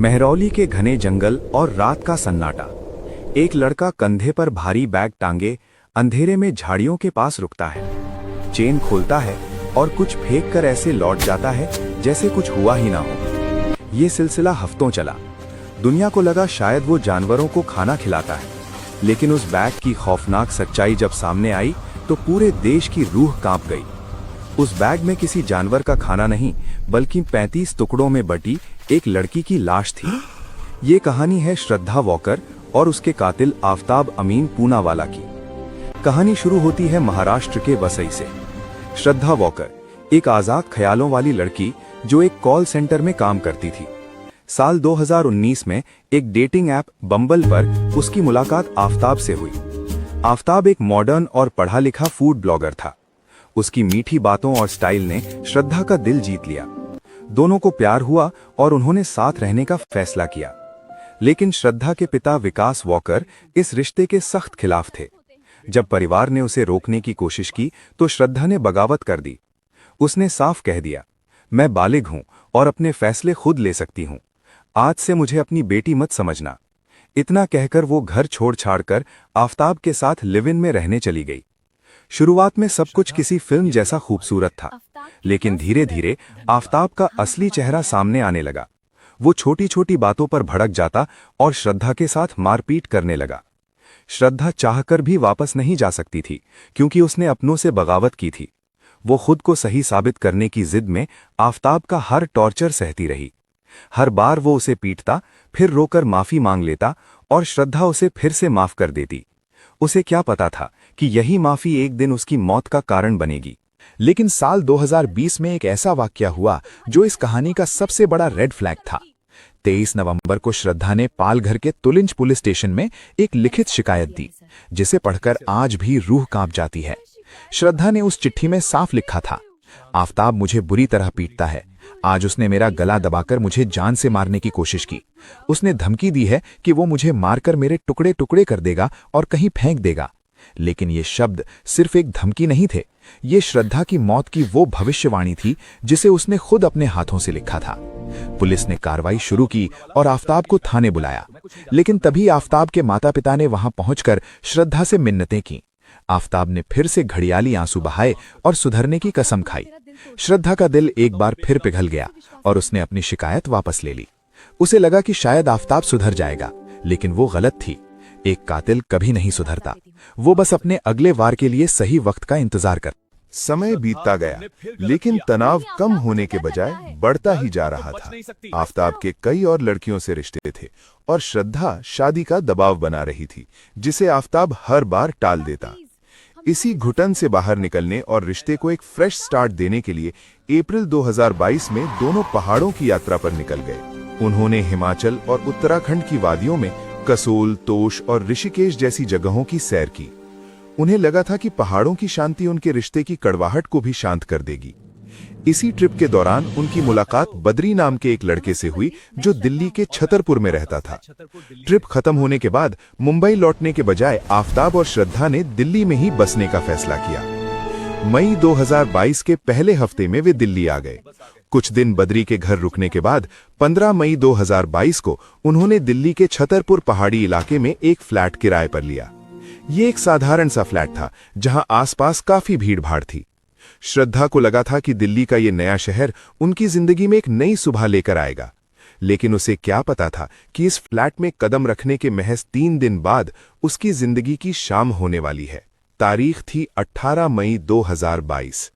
महरौली के घने जंगल और रात का सन्नाटा। एक लड़का कंधे पर भारी बैग टांगे अंधेरे में झाड़ियों के पास रुकता है। चेन खोलता है और कुछ फेंक कर ऐसे लौट जाता है जैसे कुछ हुआ ही ना हो। ये सिलसिला हफ्तों चला। दुनिया को लगा शायद वो जानवरों को खाना खिलाता है, लेकिन उस बैग की खौफनाक सच्चाई जब सामने आई तो पूरे देश की रूह कांप गई। उस बैग में किसी जानवर का खाना नहीं, बल्कि 35 टुकड़ों में बटी एक लड़की की लाश थी। ये कहानी है श्रद्धा वॉकर और उसके कातिल आफताब अमीन पूनावाला की। कहानी शुरू होती है महाराष्ट्र के वसई से। श्रद्धा वॉकर एक आजाद ख्यालों वाली लड़की जो एक कॉल सेंटर में काम करती थी। साल 2019 में एक डेटिंग ऐप बम्बल पर उसकी मुलाकात आफताब से हुई। आफताब एक मॉडर्न और पढ़ा लिखा फूड ब्लॉगर था। उसकी मीठी बातों और स्टाइल ने श्रद्धा का दिल जीत लिया। दोनों को प्यार हुआ और उन्होंने साथ रहने का फैसला किया। लेकिन श्रद्धा के पिता विकास वॉकर इस रिश्ते के सख्त खिलाफ थे। जब परिवार ने उसे रोकने की कोशिश की तो श्रद्धा ने बगावत कर दी। उसने साफ कह दिया, मैं बालिग हूं और अपने फैसले खुद ले सकती हूं। आज से मुझे अपनी बेटी मत समझना। इतना कहकर वो घर छोड़ छाड़ कर आफताब के साथ लिव इन में रहने चली गई। शुरुआत में सब कुछ किसी फिल्म जैसा खूबसूरत था, लेकिन धीरे धीरे आफताब का असली चेहरा सामने आने लगा। वो छोटी छोटी बातों पर भड़क जाता और श्रद्धा के साथ मारपीट करने लगा। श्रद्धा चाहकर भी वापस नहीं जा सकती थी, क्योंकि उसने अपनों से बगावत की थी। वो खुद को सही साबित करने की जिद में आफताब का हर टॉर्चर सहती रही। हर बार वो उसे पीटता, फिर रोकर माफी मांग लेता और श्रद्धा उसे फिर से माफ कर देती। उसे क्या पता था कि यही माफी एक दिन उसकी मौत का कारण बनेगी। लेकिन साल 2020 में एक ऐसा वाकया हुआ जो इस कहानी का सबसे बड़ा रेड फ्लैग था। 23 नवंबर को श्रद्धा ने पालघर के तुलिंज पुलिस स्टेशन में एक लिखित शिकायत दी, जिसे पढ़कर आज भी रूह कांप जाती है। श्रद्धा ने उस चिट्ठी में साफ लिखा था, आफताब मुझे बुरी तरह पीटता है। आज उसने मेरा गला दबाकर मुझे जान से मारने की कोशिश की। उसने धमकी दी है कि वो मुझे मारकर मेरे टुकड़े टुकड़े कर देगा और कहीं फेंक देगा। लेकिन ये शब्द सिर्फ एक धमकी नहीं थे, ये श्रद्धा की मौत की वो भविष्यवाणी थी जिसे उसने खुद अपने हाथों से लिखा था। पुलिस ने कार्रवाई शुरू की और आफताब को थाने बुलाया, लेकिन तभी आफताब के माता पिता ने वहां पहुंचकर श्रद्धा से मिन्नतें की। आफताब ने फिर से घड़ियाली आंसू बहाए और सुधरने की कसम खाई। श्रद्धा का दिल एक बार फिर पिघल गया और उसने अपनी शिकायत वापस ले ली। उसे लगा कि शायद आफताब सुधर जाएगा, लेकिन वो गलत थी। एक कातिल कभी नहीं सुधरता, वो बस अपने अगले वार के लिए सही वक्त का इंतजार कर। समय बीतता गया, लेकिन तनाव कम होने के बजाय बढ़ता ही जा रहा था। आफताब के कई और लड़कियों से रिश्ते थे और श्रद्धा शादी का दबाव बना रही थी, जिसे आफताब हर बार टाल देता। इसी घुटन से बाहर निकलने और रिश्ते को एक फ्रेश स्टार्ट देने के लिए अप्रैल 2022 में दोनों पहाड़ों की यात्रा पर निकल गए। उन्होंने हिमाचल और उत्तराखंड की वादियों में कसोल, तोश और ऋषिकेश जैसी जगहों की सैर की। उन्हें लगा था कि पहाड़ों की शांति उनके रिश्ते की कड़वाहट को भी शांत कर देगी। इसी ट्रिप के दौरान उनकी मुलाकात बद्री नाम के एक लड़के से हुई जो दिल्ली के छतरपुर में रहता था। ट्रिप खत्म होने के बाद मुंबई लौटने के बजाय आफताब और श्रद्धा ने दिल्ली में ही बसने का फैसला किया। मई 2022 के पहले हफ्ते में वे दिल्ली आ गए। कुछ दिन बद्री के घर रुकने के बाद 15 मई 2022 को उन्होंने दिल्ली के छतरपुर पहाड़ी इलाके में एक फ्लैट किराए पर लिया। ये एक साधारण सा फ्लैट था, जहां आसपास काफी भीड़ भाड़ थी। श्रद्धा को लगा था कि दिल्ली का ये नया शहर उनकी जिंदगी में एक नई सुबह लेकर आएगा, लेकिन उसे क्या पता था कि इस फ्लैट में कदम रखने के महज 3 दिन बाद उसकी जिंदगी की शाम होने वाली है। तारीख थी 18 मई 2022।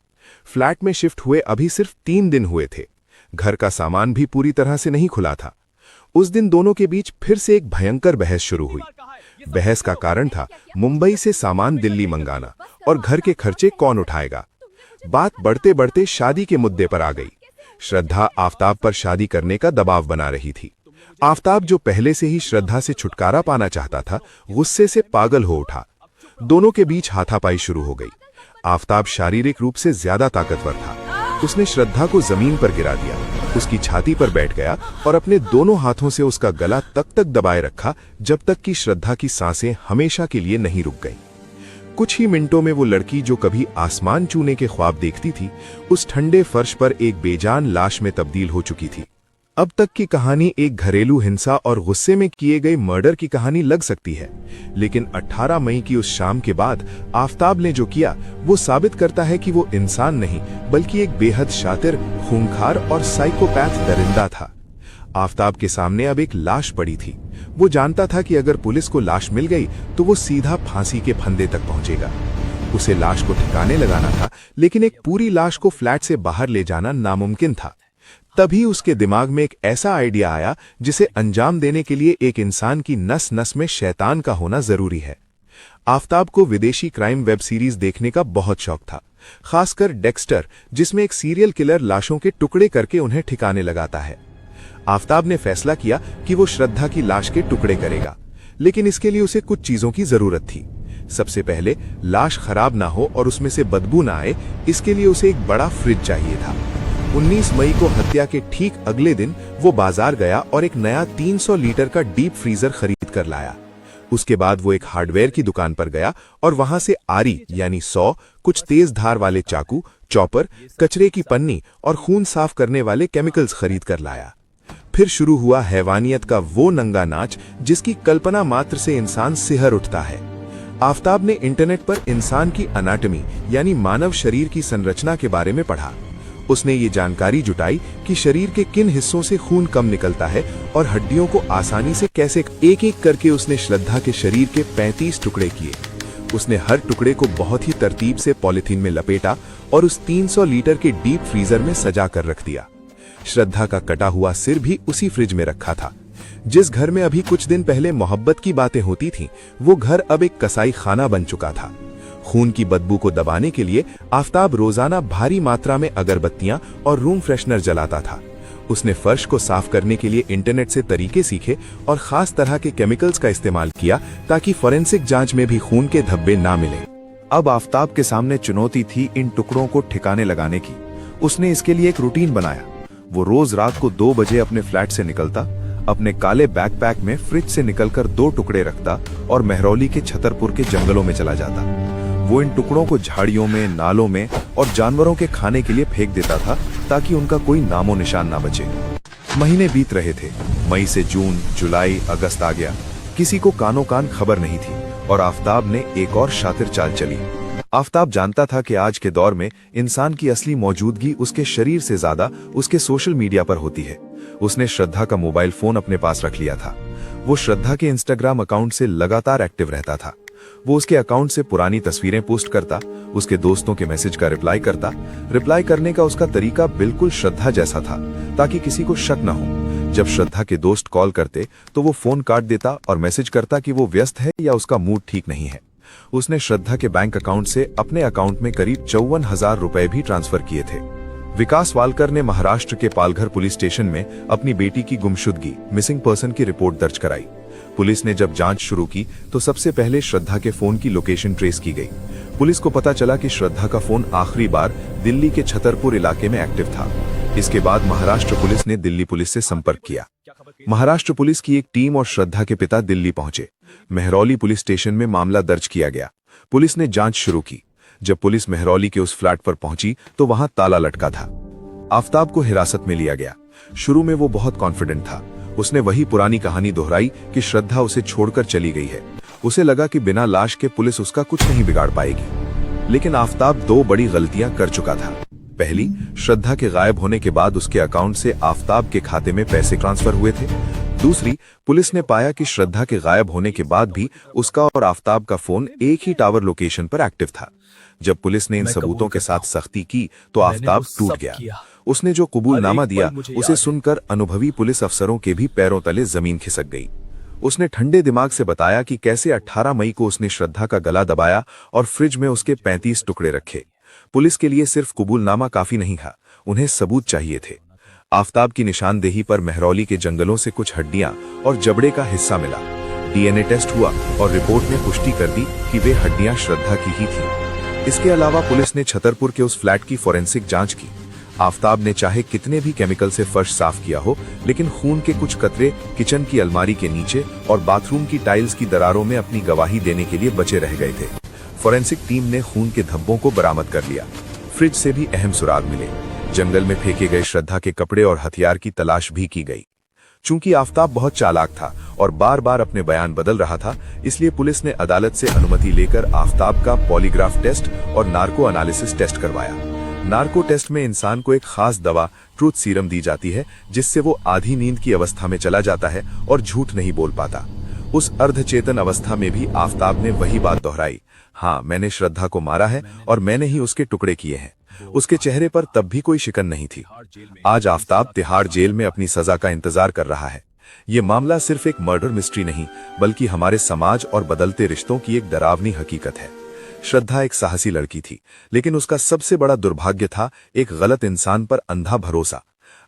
फ्लैट में शिफ्ट हुए अभी सिर्फ 3 दिन हुए थे। घर का सामान भी पूरी तरह से नहीं खुला था। उस दिन दोनों के बीच फिर से एक भयंकर बहस शुरू हुई। बहस का कारण था मुंबई से सामान दिल्ली मंगाना और घर के खर्चे कौन उठाएगा। बात बढ़ते बढ़ते शादी के मुद्दे पर आ गई। श्रद्धा आफताब पर शादी करने का दबाव बना रही थी। आफताब, जो पहले से ही श्रद्धा से छुटकारा पाना चाहता था, गुस्से से पागल हो उठा। दोनों के बीच हाथापाई शुरू हो गई। आफताब शारीरिक रूप से ज्यादा ताकतवर था। उसने श्रद्धा को जमीन पर गिरा दिया, उसकी छाती पर बैठ गया और अपने दोनों हाथों से उसका गला तब तक दबाए रखा जब तक कि श्रद्धा की सांसें हमेशा के लिए नहीं रुक गईं। कुछ ही मिनटों में वो लड़की जो कभी आसमान छूने के ख्वाब देखती थी, उस ठंडे फर्श पर एक बेजान लाश में तब्दील हो चुकी थी। अब तक की कहानी एक घरेलू हिंसा और गुस्से में किए गए मर्डर की कहानी लग सकती है, लेकिन 18 मई की उस शाम के बाद आफताब ने जो किया वो साबित करता है कि वो इंसान नहीं बल्कि एक बेहद शातिर, खूंखार और साइकोपैथ दरिंदा था। आफताब के सामने अब एक लाश पड़ी थी। वो जानता था कि अगर पुलिस को लाश मिल गई तो वो सीधा फांसी के फंदे तक पहुंचेगा। उसे लाश को ठिकाने लगाना था, लेकिन एक पूरी लाश को फ्लैट से बाहर ले जाना नामुमकिन था। तभी उसके दिमाग में एक ऐसा आइडिया आया जिसे अंजाम देने के लिए एक इंसान की नस नस में शैतान का होना जरूरी है। आफताब को विदेशी क्राइम वेब सीरीज देखने का बहुत शौक था, खासकर डेक्स्टर, जिसमें एक सीरियल किलर लाशों के टुकड़े करके उन्हें ठिकाने लगाता है। आफताब ने फैसला किया कि वो श्रद्धा की लाश के टुकड़े करेगा, लेकिन इसके लिए उसे कुछ चीजों की जरूरत थी। सबसे पहले लाश खराब ना हो और उसमें से बदबू ना आए, इसके लिए उसे एक बड़ा फ्रिज चाहिए था। 19 मई को हत्या के ठीक अगले दिन वो बाजार गया और एक नया 300 लीटर का डीप फ्रीजर खरीद कर लाया। उसके बाद वो एक हार्डवेयर की दुकान पर गया और वहां से आरी यानी सौ, कुछ तेज धार वाले चाकू, चॉपर, कचरे की पन्नी और खून साफ करने वाले केमिकल्स खरीद कर लाया। फिर शुरू हुआ हैवानियत का वो नंगा नाच जिसकी कल्पना मात्र से इंसान सिहर उठता है। आफताब ने इंटरनेट पर इंसान की अनाटमी यानी मानव शरीर की संरचना के बारे में पढ़ा। उसने ये जानकारी जुटाई कि शरीर के किन हिस्सों से खून कम निकलता है और हड्डियों को आसानी से कैसे। एक एक करके उसने श्रद्धा के शरीर के 35 टुकड़े किए। उसने हर टुकड़े को बहुत ही तरतीब से पॉलिथीन में लपेटा और उस 300 लीटर के डीप फ्रीजर में सजा कर रख दिया। श्रद्धा का कटा हुआ सिर भी उसी फ्रिज में रखा था। जिस घर में अभी कुछ दिन पहले मोहब्बत की बातें होती थीं, वो घर अब एक कसाई खाना बन चुका था। खून की बदबू को दबाने के लिए आफताब रोजाना भारी मात्रा में अगरबत्तियां और रूम फ्रेशनर जलाता था। उसने फर्श को साफ करने के लिए इंटरनेट से तरीके सीखे और खास तरह के केमिकल्स का इस्तेमाल किया ताकि फोरेंसिक जांच में भी खून के धब्बे ना मिले। अब आफताब के सामने चुनौती थी इन टुकड़ों को ठिकाने लगाने की। उसने इसके लिए एक रूटीन बनाया। वो रोज रात को 2 बजे अपने फ्लैट से निकलता, अपने काले बैकपैक में फ्रिज से निकलकर 2 टुकड़े रखता और महरौली के छतरपुर के जंगलों में चला जाता। वो इन टुकड़ों को झाड़ियों में, नालों में और जानवरों के खाने के लिए फेंक देता था ताकि उनका कोई नामो निशान ना बचे। महीने बीत रहे थे। मई से जून, जुलाई, अगस्त आ गया। किसी को कानो कान खबर नहीं थी और आफताब ने एक और शातिर चाल चली। आफताब जानता था कि आज के दौर में इंसान की असली मौजूदगी उसके शरीर से ज्यादा उसके सोशल मीडिया पर होती है। उसने श्रद्धा का मोबाइल फोन अपने पास रख लिया था। वो श्रद्धा के इंस्टाग्राम अकाउंट से लगातार एक्टिव रहता था। वो उसके अकाउंट से पुरानी तस्वीरें पोस्ट करता, उसके दोस्तों के मैसेज का रिप्लाई करता। रिप्लाई करने का उसका तरीका बिल्कुल श्रद्धा जैसा था, ताकि किसी को शक न हो। जब श्रद्धा के दोस्त कॉल करते तो वो फोन काट देता और मैसेज करता कि वो व्यस्त है या उसका मूड ठीक नहीं है। उसने श्रद्धा के बैंक अकाउंट से अपने अकाउंट में करीब 54,000 रुपए भी ट्रांसफर किए थे। विकास वालकर ने महाराष्ट्र के पालघर पुलिस स्टेशन में अपनी बेटी की गुमशुदगी, मिसिंग पर्सन की रिपोर्ट दर्ज कराई। पुलिस ने जब जांच शुरू की तो सबसे पहले श्रद्धा के फोन की लोकेशन ट्रेस की गई। पुलिस को पता चला कि श्रद्धा का फोन आखिरी बार दिल्ली के छतरपुर इलाके में एक्टिव था। इसके बाद महाराष्ट्र पुलिस ने दिल्ली पुलिस से संपर्क किया। महाराष्ट्र पुलिस की एक टीम और श्रद्धा के पिता दिल्ली पहुंचे। महरौली पुलिस स्टेशन में मामला दर्ज किया गया। पुलिस ने जांच शुरू की। जब पुलिस महरौली के उस फ्लैट पर पहुंची तो वहां ताला लटका था। आफताब को हिरासत में लिया गया। शुरू में वो बहुत कॉन्फिडेंट था। उसने वही पुरानी कहानी दोहराई कि श्रद्धा उसे छोड़कर चली गई है। उसे लगा कि बिना लाश के पुलिस उसका कुछ नहीं बिगाड़ पाएगी। लेकिन आफताब 2 बड़ी गलतियां कर चुका था। पहली, श्रद्धा के गायब होने के बाद उसके अकाउंट से आफताब के खाते में पैसे ट्रांसफर हुए थे। दूसरी, पुलिस ने पाया कि श्रद्धा के गायब होने के बाद भी उसका और आफताब का फोन एक ही टावर लोकेशन पर एक्टिव था। जब पुलिस ने इन सबूतों के साथ सख्ती की तो आफताब टूट गया। उसने जो कबूलनामा दिया उसे सुनकर अनुभवी पुलिस अफसरों के भी पैरों तले जमीन खिसक गई। उसने ठंडे दिमाग से बताया कि कैसे 18 मई को उसने श्रद्धा का गला दबाया और फ्रिज में उसके 35 टुकड़े रखे। पुलिस के लिए सिर्फ कबूलनामा काफी नहीं था, उन्हें सबूत चाहिए थे। आफताब की निशानदेही पर महरौली के जंगलों से कुछ हड्डियां और जबड़े का हिस्सा मिला। डीएनए टेस्ट हुआ और रिपोर्ट ने पुष्टि कर दी कि वे हड्डियां श्रद्धा की ही थीं। इसके अलावा पुलिस ने छतरपुर के उस फ्लैट की फोरेंसिक जांच की। आफताब ने चाहे कितने भी केमिकल से फर्श साफ किया हो, लेकिन खून के कुछ कतरे किचन की अलमारी के नीचे और बाथरूम की टाइल्स की दरारों में अपनी गवाही देने के लिए बचे रह गए थे। फोरेंसिक टीम ने खून के धब्बों को बरामद कर लिया। फ्रिज से भी अहम सुराग मिले। जंगल में फेंके गए श्रद्धा के कपड़े और हथियार की तलाश भी की गई। चूंकि आफताब बहुत चालाक था और बार बार अपने बयान बदल रहा था, इसलिए पुलिस ने अदालत से अनुमति लेकर आफताब का पॉलीग्राफ टेस्ट और नार्को एनालिसिस टेस्ट करवाया। नार्को टेस्ट में इंसान को एक खास दवा ट्रूथ सीरम दी जाती है, जिससे वो आधी नींद की अवस्था में चला जाता है और झूठ नहीं बोल पाता। उस अर्धचेतन अवस्था में भी आफताब ने वही बात दोहराई, हाँ, मैंने श्रद्धा को मारा है और मैंने ही उसके टुकड़े किए हैं। उसके चेहरे पर तब भी कोई शिकन नहीं थी। आज आफताब तिहाड़ जेल में अपनी सजा का इंतजार कर रहा है। ये मामला सिर्फ एक मर्डर मिस्ट्री नहीं, बल्कि हमारे समाज और बदलते रिश्तों की एक डरावनी हकीकत है। श्रद्धा एक साहसी लड़की थी, लेकिन उसका सबसे बड़ा दुर्भाग्य था एक गलत इंसान पर अंधा भरोसा।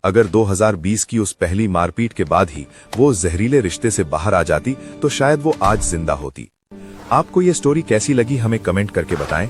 अगर 2020 की उस पहली मारपीट के बाद ही वो जहरीले रिश्ते से बाहर आ जाती, तो शायद वो आज जिंदा होती। आपको ये स्टोरी कैसी लगी हमें कमेंट करके बताएं